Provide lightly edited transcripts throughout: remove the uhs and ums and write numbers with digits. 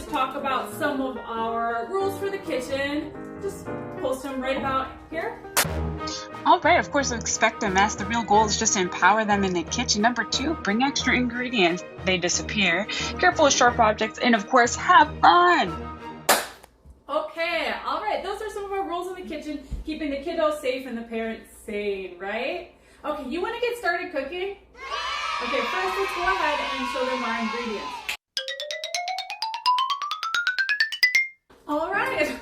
talk about some of our rules for the kitchen. Just post them right about here. All right, of course, expect a mess. The real goal is just to empower them in the kitchen. Number 2, bring extra ingredients. They disappear. Careful with sharp objects. And of course, have fun. Okay, all right. Those are some of our rules in the kitchen. Keeping the kiddos safe and the parents sane, right? Okay, you want to get started cooking? Okay, first let's go ahead and show them our ingredients. All right,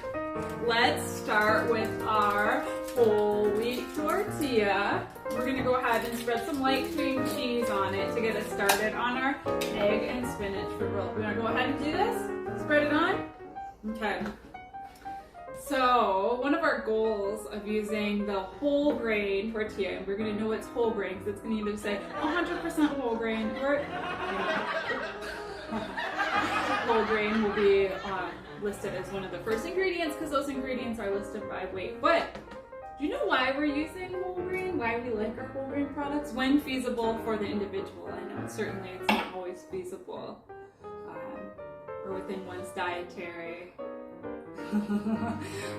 let's start with our whole wheat tortilla. We're gonna go ahead and spread some light cream cheese on it to get us started on our egg and spinach fruit roll. We wanna go ahead and do this? Spread it on? Okay. So one of our goals of using the whole grain tortilla, and we're gonna know it's whole grain because it's gonna either say 100% whole grain or whole grain will be listed as one of the first ingredients because those ingredients are listed by weight. But do you know why we're using whole grain? Why we like our whole grain products? When feasible for the individual. I know certainly it's not always feasible or within one's dietary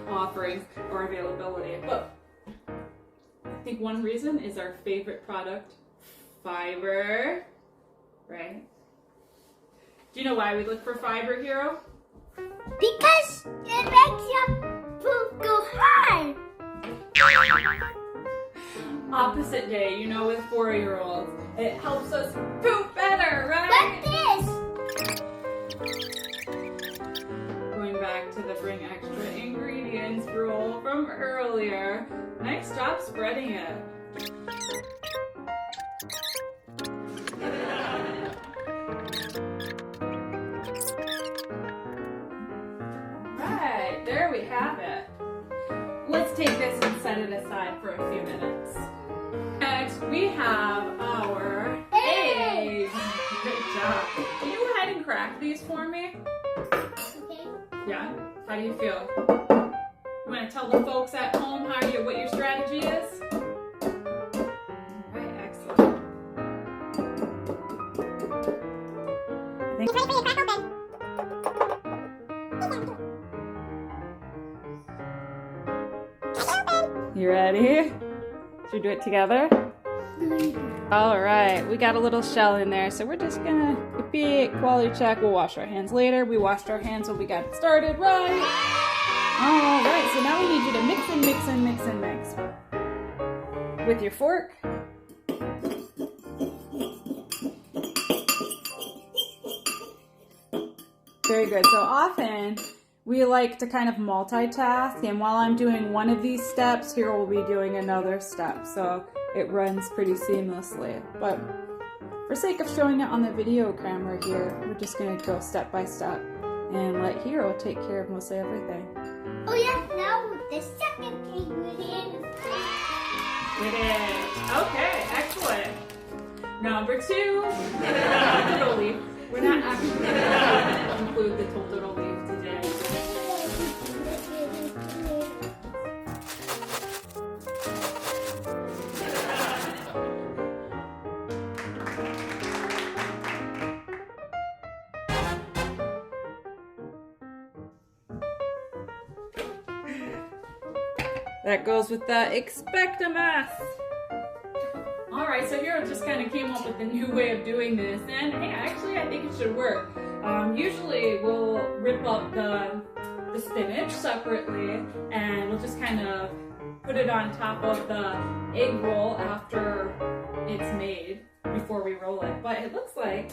offerings or availability. But I think one reason is our favorite product, fiber, right? Do you know why we look for fiber, Hero? Because it makes your food go hard. Opposite day, you know, with 4-year-olds. It helps us poop better, right? What's this? Going back to the bring extra ingredients rule from earlier. Nice job spreading it. Right, there we have it. Let's take this and set it aside for a few minutes. Next, we have our eggs. Good job. Can you go ahead and crack these for me? Okay. Yeah? How do you feel? You want to tell the folks at home what your strategy is? Alright, excellent. It's ready for you to crack open. You ready? Should we do it together? All right, we got a little shell in there, so we're just gonna repeat, quality check. We'll wash our hands later. We washed our hands when we got started, right? All right, so now we need you to mix and mix and mix and mix. With your fork. Very good. So often we like to kind of multitask, and while I'm doing one of these steps, here we'll be doing another step. So it runs pretty seamlessly. But for sake of showing it on the video camera here, we're just going to go step by step and let Hero take care of mostly everything. Oh yeah, now the second ingredient. It is. Okay, excellent. Number 2, total leaf. We're not actually going to include the total leaf today. That goes with the expect a mess. Alright, so Hero just kind of came up with a new way of doing this, and hey, actually I think it should work. Usually we'll rip up the spinach separately, and we'll just kind of put it on top of the egg roll after it's made, before we roll it. But it looks like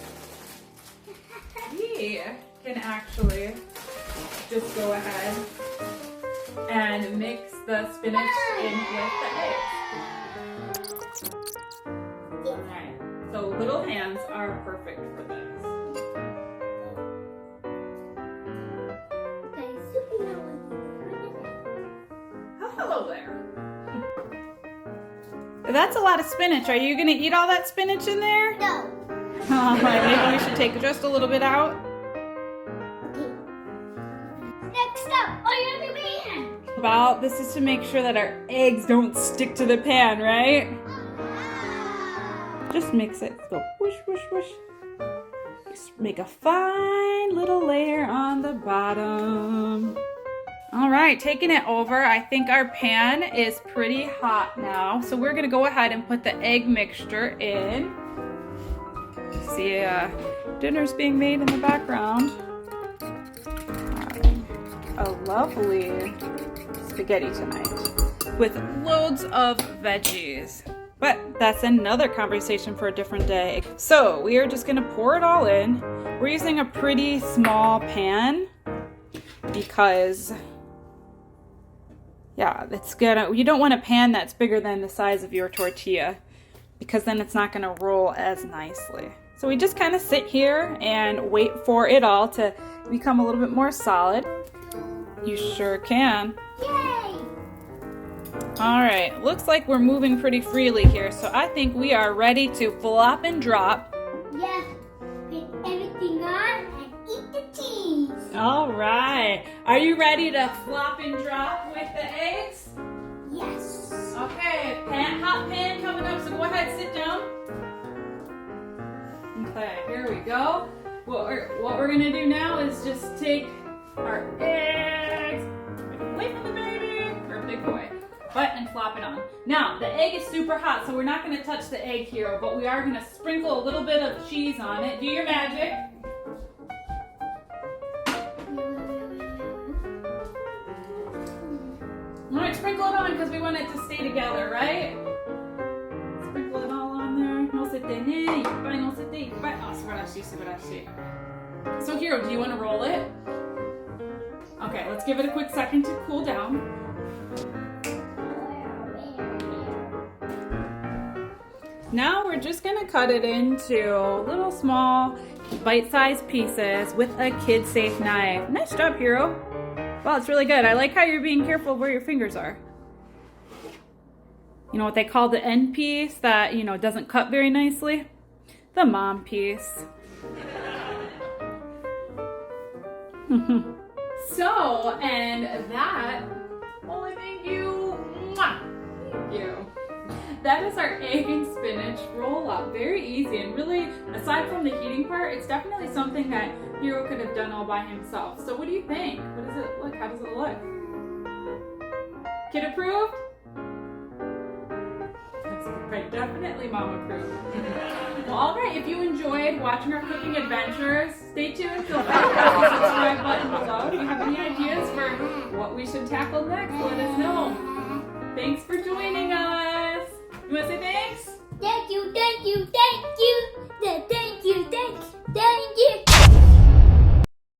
we can actually just go ahead and mix the spinach in with the eggs. Alright, so little hands are perfect for this. Okay, super now. Oh, hello there. That's a lot of spinach. Are you going to eat all that spinach in there? No. Alright, maybe we should take just a little bit out. Okay. Next up, oil the pan. About this is to make sure that our eggs don't stick to the pan, right? Just mix it. Go whoosh, whoosh, whoosh. make a fine little layer on the bottom. All right, taking it over, I think our pan is pretty hot now. So we're gonna go ahead and put the egg mixture in. See, dinner's being made in the background. A lovely spaghetti tonight with loads of veggies. But that's another conversation for a different day. So we are just gonna pour it all in. We're using a pretty small pan because, yeah, you don't want a pan that's bigger than the size of your tortilla because then it's not gonna roll as nicely. So we just kind of sit here and wait for it all to become a little bit more solid. You sure can. Yay! All right, looks like we're moving pretty freely here, so I think we are ready to flop and drop. Yeah, put everything on and eat the cheese. All right, are you ready to flop and drop with the eggs? Yes. Okay, hot pan coming up, so go ahead, sit down. Okay, here we go. What we're gonna do now is just take our eggs, away from the baby, or big boy, and flop it on. Now, the egg is super hot, so we're not gonna touch the egg here, but we are gonna sprinkle a little bit of cheese on it. Do your magic. All right, sprinkle it on because we want it to stay together, right? Sprinkle it all on there. So Hiro, do you want to roll it? Okay, let's give it a quick second to cool down. Now we're just gonna cut it into little small bite-sized pieces with a kid-safe knife. Nice job, Hiro. Wow, it's really good. I like how you're being careful of where your fingers are. You know what they call the end piece that, doesn't cut very nicely? The mom piece. So, and that, only thank you. Mwah. Thank you. That is our egg and spinach roll-up. Very easy, and really, aside from the heating part, it's definitely something that Hiro could have done all by himself. So what do you think? What does it look? How does it look? Kid approved? That's right, definitely mom approved. Well, all right, if you enjoyed watching our cooking adventures, stay tuned. Feel free to press the subscribe button below. If you have any ideas for what we should tackle next, let us know. Thanks for